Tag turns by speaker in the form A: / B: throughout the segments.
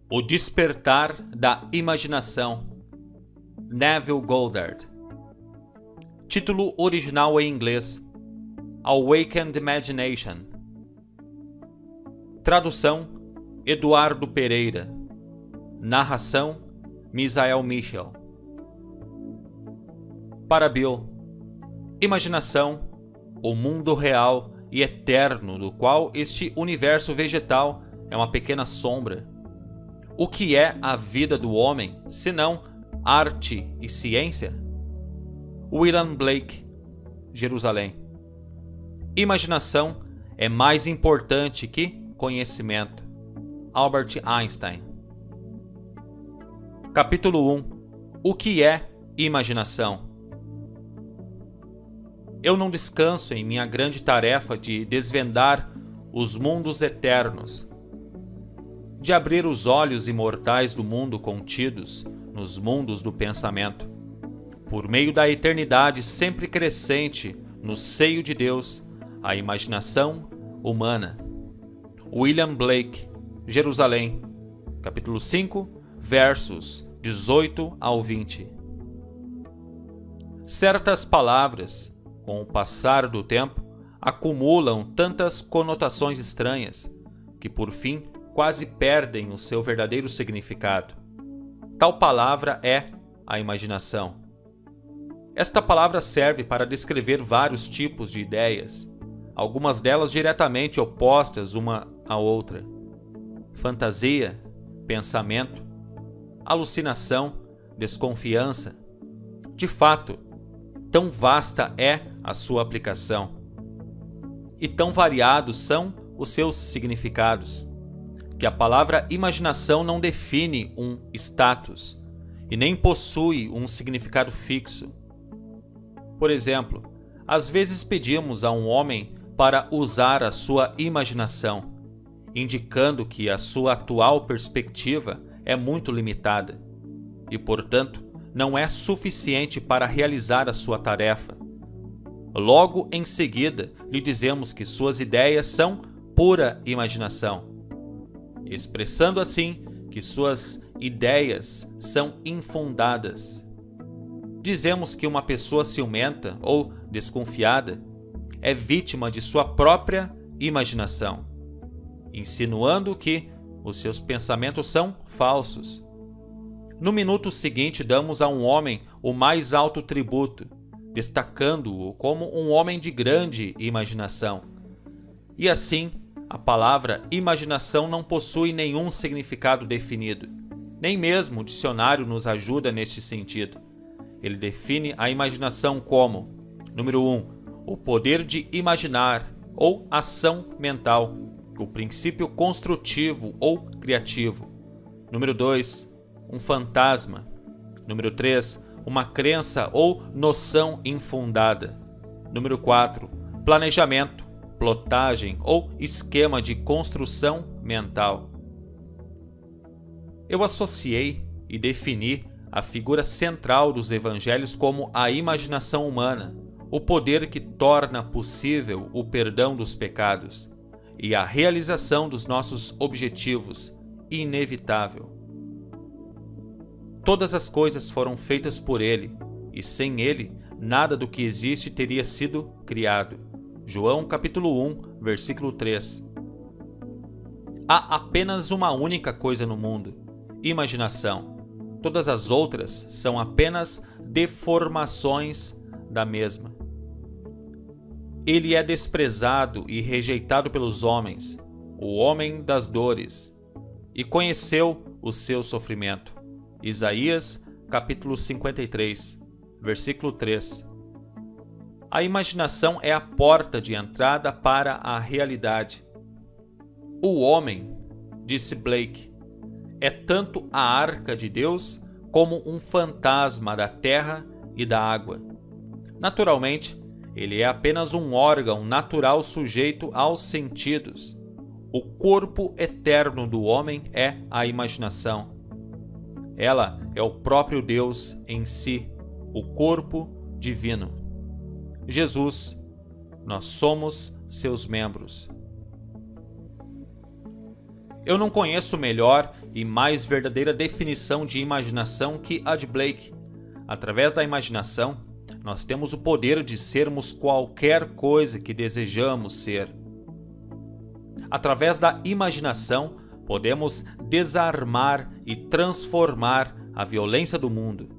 A: O Despertar da Imaginação, Neville Goddard. Título original em inglês: Awakened Imagination. Tradução: Eduardo Pereira. Narração: Misael Michel. Para Bill, imaginação, o mundo real e eterno do qual este universo vegetal é uma pequena sombra. O que é a vida do homem, senão arte e ciência? William Blake, Jerusalém. Imaginação é mais importante que conhecimento. Albert Einstein. Capítulo 1. O que é imaginação? Eu não descanso em minha grande tarefa de desvendar os mundos eternos, de abrir os olhos imortais do mundo contidos nos mundos do pensamento, por meio da eternidade sempre crescente no seio de Deus, a imaginação humana. William Blake, Jerusalém, capítulo 5, versos 18 ao 20. Certas palavras, com o passar do tempo, acumulam tantas conotações estranhas que, por fim, quase perdem o seu verdadeiro significado. Tal palavra é a imaginação. Esta palavra serve para descrever vários tipos de ideias, algumas delas diretamente opostas uma à outra. Fantasia, pensamento, alucinação, desconfiança. De fato, tão vasta é a sua aplicação e tão variados são os seus significados, que a palavra imaginação não define um status e nem possui um significado fixo. Por exemplo, às vezes pedimos a um homem para usar a sua imaginação, indicando que a sua atual perspectiva é muito limitada e, portanto, não é suficiente para realizar a sua tarefa. Logo em seguida, lhe dizemos que suas ideias são pura imaginação, expressando assim que suas ideias são infundadas. Dizemos que uma pessoa ciumenta ou desconfiada é vítima de sua própria imaginação, insinuando que os seus pensamentos são falsos. No minuto seguinte, damos a um homem o mais alto tributo, destacando-o como um homem de grande imaginação. E assim, a palavra imaginação não possui nenhum significado definido. Nem mesmo o dicionário nos ajuda neste sentido. Ele define a imaginação como: número 1, o poder de imaginar ou ação mental, o princípio construtivo ou criativo. Número 2, um fantasma. Número 3, uma crença ou noção infundada. Número 4, planejamento, plotagem ou esquema de construção mental. Eu associei e defini a figura central dos evangelhos como a imaginação humana, o poder que torna possível o perdão dos pecados e a realização dos nossos objetivos, inevitável. Todas as coisas foram feitas por Ele, e sem Ele, nada do que existe teria sido criado. João capítulo 1, versículo 3. Há apenas uma única coisa no mundo: imaginação. Todas as outras são apenas deformações da mesma. Ele é desprezado e rejeitado pelos homens, o homem das dores, e conheceu o seu sofrimento. Isaías, capítulo 53, versículo 3. A imaginação é a porta de entrada para a realidade. O homem, disse Blake, é tanto a arca de Deus como um fantasma da terra e da água. Naturalmente, ele é apenas um órgão natural sujeito aos sentidos. O corpo eterno do homem é a imaginação. Ela é o próprio Deus em si, o corpo divino. Jesus, nós somos seus membros. Eu não conheço melhor e mais verdadeira definição de imaginação que a de Blake. Através da imaginação, nós temos o poder de sermos qualquer coisa que desejamos ser. Através da imaginação, podemos desarmar e transformar a violência do mundo.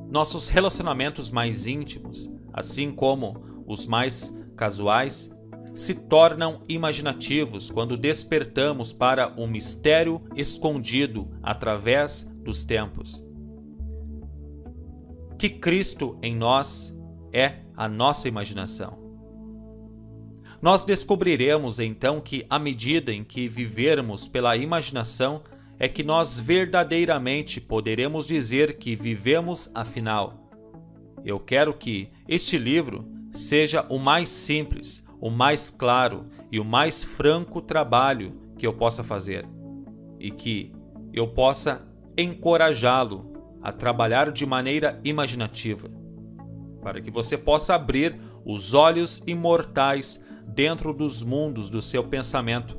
A: Nossos relacionamentos mais íntimos, assim como os mais casuais, se tornam imaginativos quando despertamos para um mistério escondido através dos tempos. Que Cristo em nós é a nossa imaginação. Nós descobriremos então que, à medida em que vivermos pela imaginação, é que nós verdadeiramente poderemos dizer que vivemos afinal. Eu quero que este livro seja o mais simples, o mais claro e o mais franco trabalho que eu possa fazer, e que eu possa encorajá-lo a trabalhar de maneira imaginativa, para que você possa abrir os olhos imortais dentro dos mundos do seu pensamento,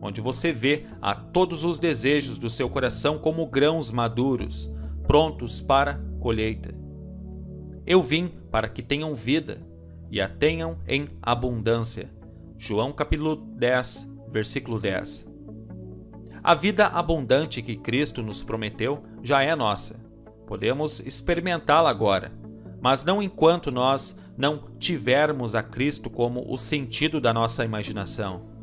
A: onde você vê a todos os desejos do seu coração como grãos maduros, prontos para colheita. Eu vim para que tenham vida e a tenham em abundância. João capítulo 10, versículo 10. A vida abundante que Cristo nos prometeu já é nossa. Podemos experimentá-la agora, mas não enquanto nós não tivermos a Cristo como o sentido da nossa imaginação.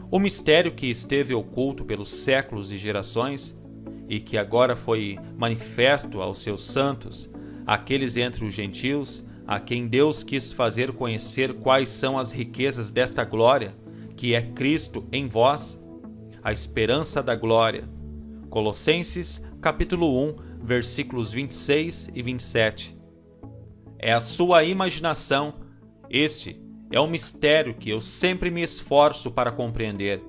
A: O mistério que esteve oculto pelos séculos e gerações, e que agora foi manifesto aos seus santos, aqueles entre os gentios, a quem Deus quis fazer conhecer quais são as riquezas desta glória, que é Cristo em vós, a esperança da glória. Colossenses capítulo 1, versículos 26 e 27. É a sua imaginação. Este é um mistério que eu sempre me esforço para compreender,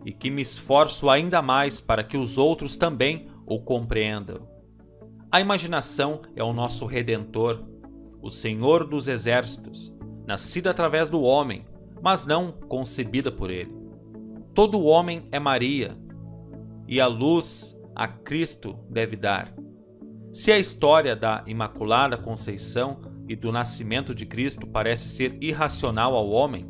A: e que me esforço ainda mais para que os outros também o compreendam. A imaginação é o nosso Redentor, o Senhor dos Exércitos, nascida através do homem, mas não concebida por ele. Todo homem é Maria, e a luz a Cristo deve dar. Se a história da Imaculada Conceição e do nascimento de Cristo parece ser irracional ao homem,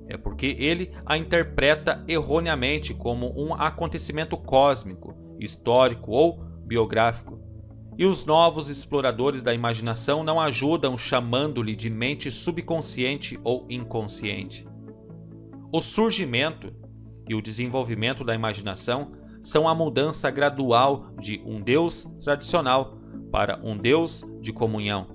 A: é porque ele a interpreta erroneamente como um acontecimento cósmico, histórico ou biográfico. E os novos exploradores da imaginação não ajudam chamando-lhe de mente subconsciente ou inconsciente. O surgimento e o desenvolvimento da imaginação são a mudança gradual de um Deus tradicional para um Deus de comunhão.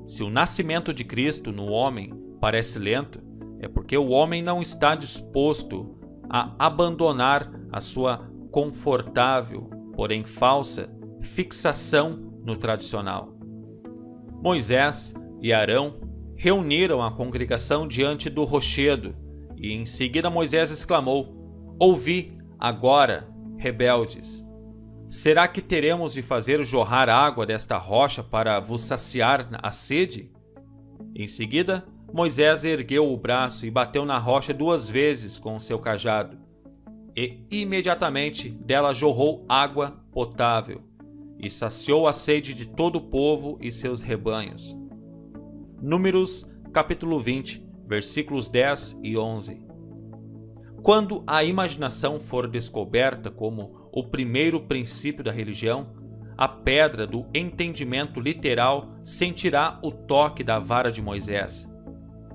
A: Se o nascimento de Cristo no homem parece lento, é porque o homem não está disposto a abandonar a sua confortável, porém falsa, fixação no tradicional. Moisés e Arão reuniram a congregação diante do rochedo e em seguida Moisés exclamou: "Ouvi agora, rebeldes! Será que teremos de fazer jorrar água desta rocha para vos saciar a sede?" Em seguida, Moisés ergueu o braço e bateu na rocha 2 vezes com o seu cajado, e imediatamente dela jorrou água potável, e saciou a sede de todo o povo e seus rebanhos. Números capítulo 20, versículos 10 e 11. Quando a imaginação for descoberta como o primeiro princípio da religião, a pedra do entendimento literal sentirá o toque da vara de Moisés.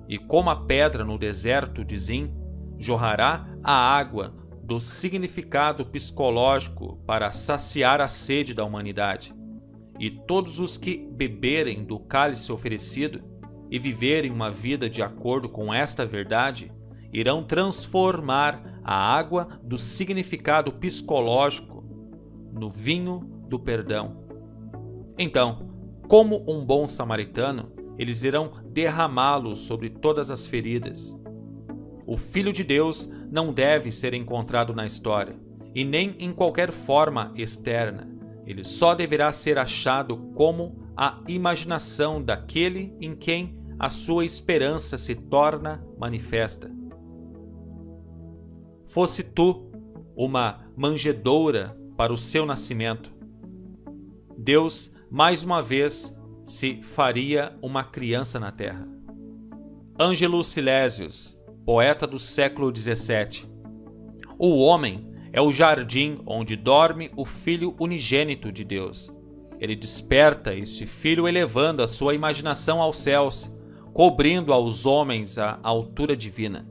A: E como a pedra no deserto de Zin, jorrará a água do significado psicológico para saciar a sede da humanidade. E todos os que beberem do cálice oferecido e viverem uma vida de acordo com esta verdade, irão transformar a água do significado psicológico no vinho do perdão. Então, como um bom samaritano, eles irão derramá-lo sobre todas as feridas. O Filho de Deus não deve ser encontrado na história, e nem em qualquer forma externa. Ele só deverá ser achado como a imaginação daquele em quem a sua esperança se torna manifesta. Fosse tu uma manjedoura para o seu nascimento. Deus, mais uma vez, se faria uma criança na terra. Ângelo Silesius, poeta do século XVII. O homem é o jardim onde dorme o Filho unigênito de Deus. Ele desperta este Filho elevando a sua imaginação aos céus, cobrindo aos homens a altura divina.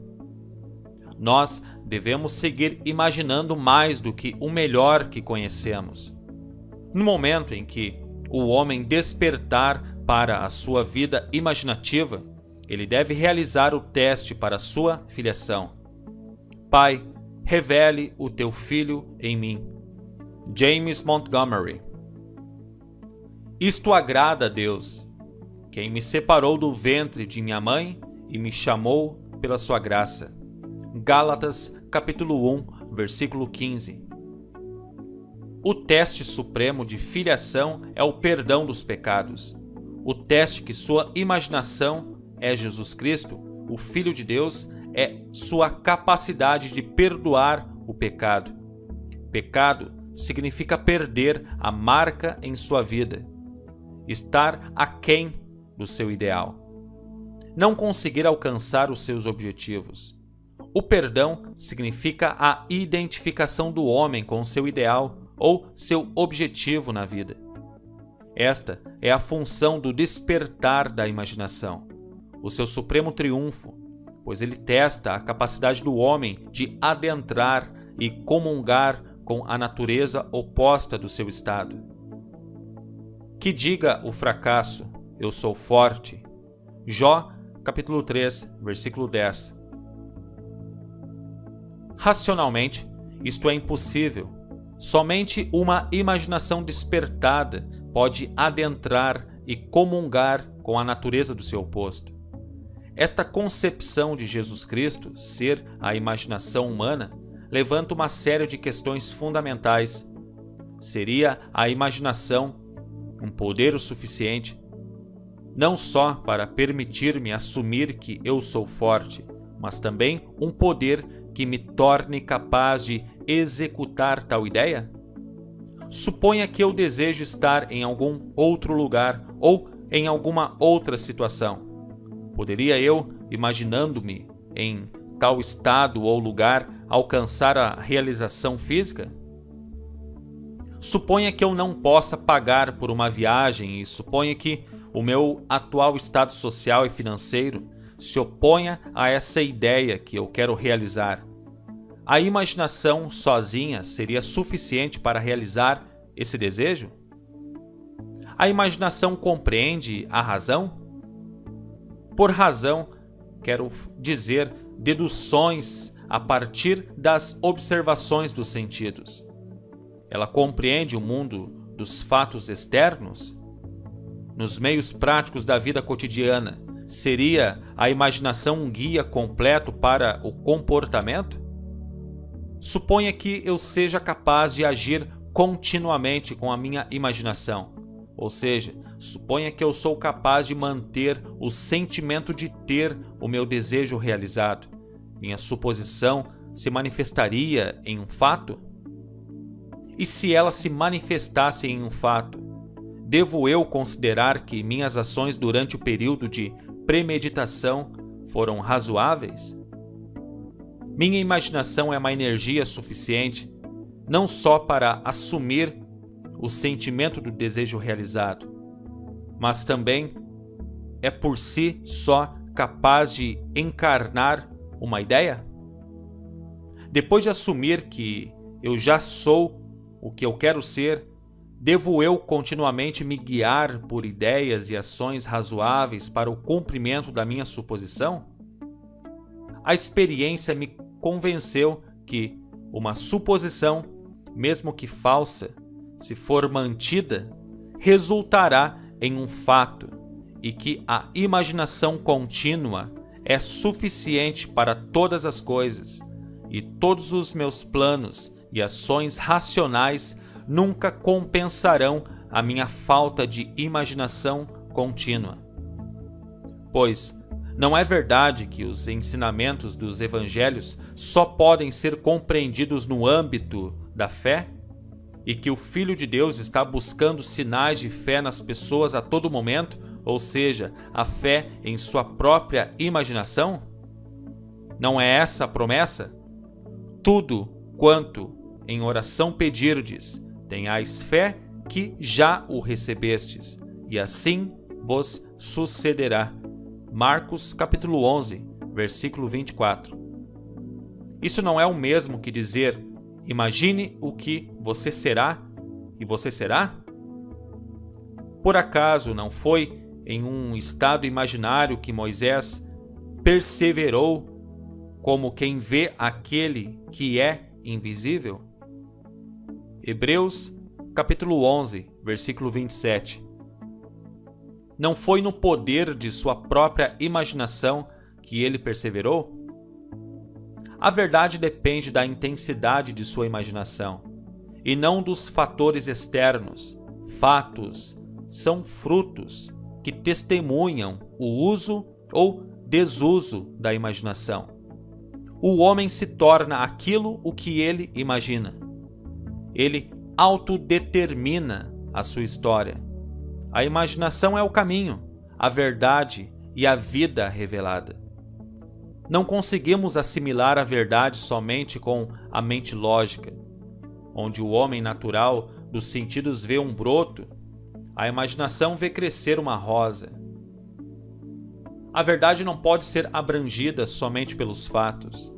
A: Nós devemos seguir imaginando mais do que o melhor que conhecemos. No momento em que o homem despertar para a sua vida imaginativa, ele deve realizar o teste para a sua filiação. Pai, revele o teu Filho em mim. James Montgomery. Isto agrada a Deus, quem me separou do ventre de minha mãe e me chamou pela sua graça. Gálatas, capítulo 1, versículo 15. O teste supremo de filiação é o perdão dos pecados. O teste que sua imaginação é Jesus Cristo, o Filho de Deus, é sua capacidade de perdoar o pecado. Pecado significa perder a marca em sua vida, estar aquém do seu ideal, não conseguir alcançar os seus objetivos. O perdão significa a identificação do homem com o seu ideal ou seu objetivo na vida. Esta é a função do despertar da imaginação, o seu supremo triunfo, pois ele testa a capacidade do homem de adentrar e comungar com a natureza oposta do seu estado. Que diga o fracasso, eu sou forte. Jó, capítulo 3, versículo 10. Racionalmente, isto é impossível. Somente uma imaginação despertada pode adentrar e comungar com a natureza do seu oposto. Esta concepção de Jesus Cristo ser a imaginação humana levanta uma série de questões fundamentais. Seria a imaginação um poder o suficiente, não só para permitir-me assumir que eu sou forte, mas também um poder que me torne capaz de executar tal ideia? Suponha que eu desejo estar em algum outro lugar ou em alguma outra situação. Poderia eu, imaginando-me em tal estado ou lugar, alcançar a realização física? Suponha que eu não possa pagar por uma viagem e suponha que o meu atual estado social e financeiro se oponha a essa ideia que eu quero realizar. A imaginação sozinha seria suficiente para realizar esse desejo? A imaginação compreende a razão? Por razão, quero dizer deduções a partir das observações dos sentidos. Ela compreende o mundo dos fatos externos? Nos meios práticos da vida cotidiana, seria a imaginação um guia completo para o comportamento? Suponha que eu seja capaz de agir continuamente com a minha imaginação. Ou seja, suponha que eu sou capaz de manter o sentimento de ter o meu desejo realizado. Minha suposição se manifestaria em um fato? E se ela se manifestasse em um fato, devo eu considerar que minhas ações durante o período de premeditação foram razoáveis? Minha imaginação é uma energia suficiente não só para assumir o sentimento do desejo realizado, mas também é por si só capaz de encarnar uma ideia? Depois de assumir que eu já sou o que eu quero ser, devo eu continuamente me guiar por ideias e ações razoáveis para o cumprimento da minha suposição? A experiência me convenceu que uma suposição, mesmo que falsa, se for mantida, resultará em um fato e que a imaginação contínua é suficiente para todas as coisas e todos os meus planos e ações racionais nunca compensarão a minha falta de imaginação contínua. Pois Não é verdade que os ensinamentos dos evangelhos só podem ser compreendidos no âmbito da fé? E que o Filho de Deus está buscando sinais de fé nas pessoas a todo momento, ou seja, a fé em sua própria imaginação? Não é essa a promessa? Tudo quanto em oração pedirdes, tenhais fé que já o recebestes, e assim vos sucederá. Marcos capítulo 11, versículo 24. Isso não é o mesmo que dizer: imagine o que você será e você será? Por acaso não foi em um estado imaginário que Moisés perseverou como quem vê aquele que é invisível? Hebreus capítulo 11, versículo 27. Não foi no poder de sua própria imaginação que ele perseverou? A verdade depende da intensidade de sua imaginação, e não dos fatores externos. Fatos são frutos que testemunham o uso ou desuso da imaginação. O homem se torna aquilo o que ele imagina. Ele autodetermina a sua história. A imaginação é o caminho, a verdade e a vida revelada. Não conseguimos assimilar a verdade somente com a mente lógica. Onde o homem natural dos sentidos vê um broto, a imaginação vê crescer uma rosa. A verdade não pode ser abrangida somente pelos fatos.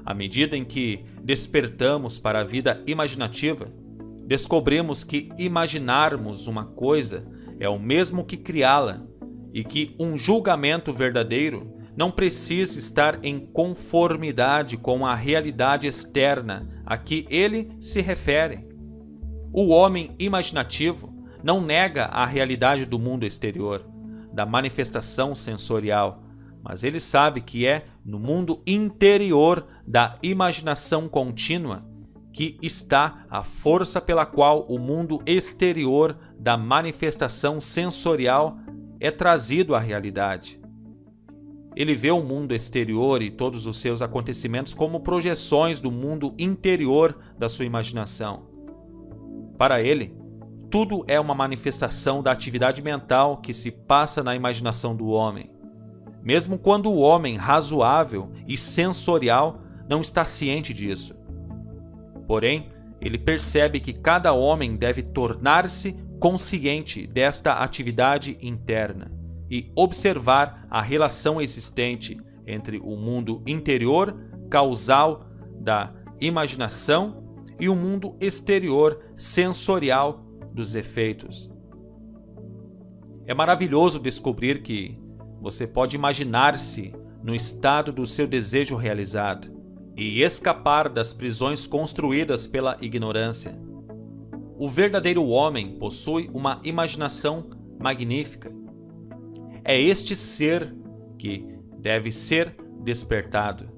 A: À medida em que despertamos para a vida imaginativa, descobrimos que imaginarmos uma coisa é o mesmo que criá-la e que um julgamento verdadeiro não precisa estar em conformidade com a realidade externa a que ele se refere. O homem imaginativo não nega a realidade do mundo exterior, da manifestação sensorial, mas ele sabe que é no mundo interior da imaginação contínua que está a força pela qual o mundo exterior da manifestação sensorial é trazido à realidade. Ele vê o mundo exterior e todos os seus acontecimentos como projeções do mundo interior da sua imaginação. Para ele, tudo é uma manifestação da atividade mental que se passa na imaginação do homem, mesmo quando o homem razoável e sensorial não está ciente disso. Porém, ele percebe que cada homem deve tornar-se consciente desta atividade interna e observar a relação existente entre o mundo interior, causal da imaginação, e o mundo exterior, sensorial dos efeitos. É maravilhoso descobrir que você pode imaginar-se no estado do seu desejo realizado e escapar das prisões construídas pela ignorância. O verdadeiro homem possui uma imaginação magnífica. É este ser que deve ser despertado.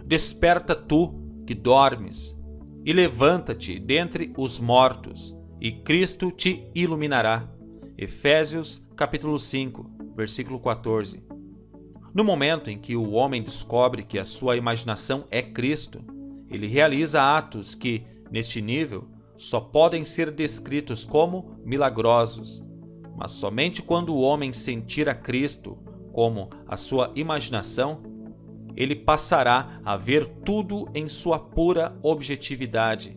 A: Desperta tu que dormes, e levanta-te dentre os mortos, e Cristo te iluminará. Efésios capítulo 5, versículo 14. No momento em que o homem descobre que a sua imaginação é Cristo, ele realiza atos que, neste nível, só podem ser descritos como milagrosos. Mas somente quando o homem sentir a Cristo como a sua imaginação, ele passará a ver tudo em sua pura objetividade,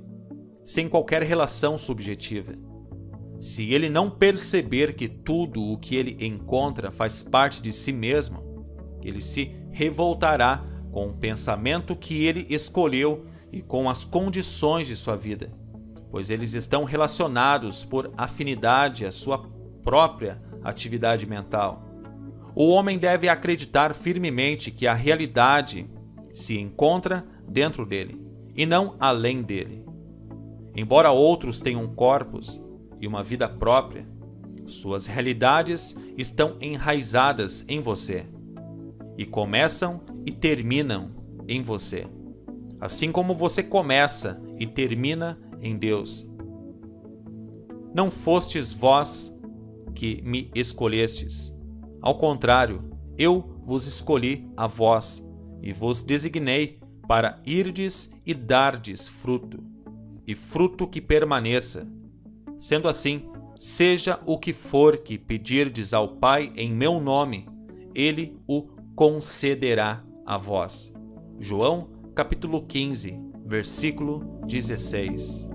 A: sem qualquer relação subjetiva. Se ele não perceber que tudo o que ele encontra faz parte de si mesmo, ele se revoltará com o pensamento que ele escolheu e com as condições de sua vida, pois eles estão relacionados por afinidade à sua própria atividade mental. O homem deve acreditar firmemente que a realidade se encontra dentro dele e não além dele. Embora outros tenham corpos e uma vida própria, suas realidades estão enraizadas em você e começam e terminam em você, assim como você começa e termina em Deus. Não fostes vós que me escolhestes. Ao contrário, Eu vos escolhi a vós, e vos designei para irdes e dardes fruto, e fruto que permaneça. Sendo assim, seja o que for que pedirdes ao Pai em meu nome, ele o concederá a vós. João, capítulo 15, versículo 16.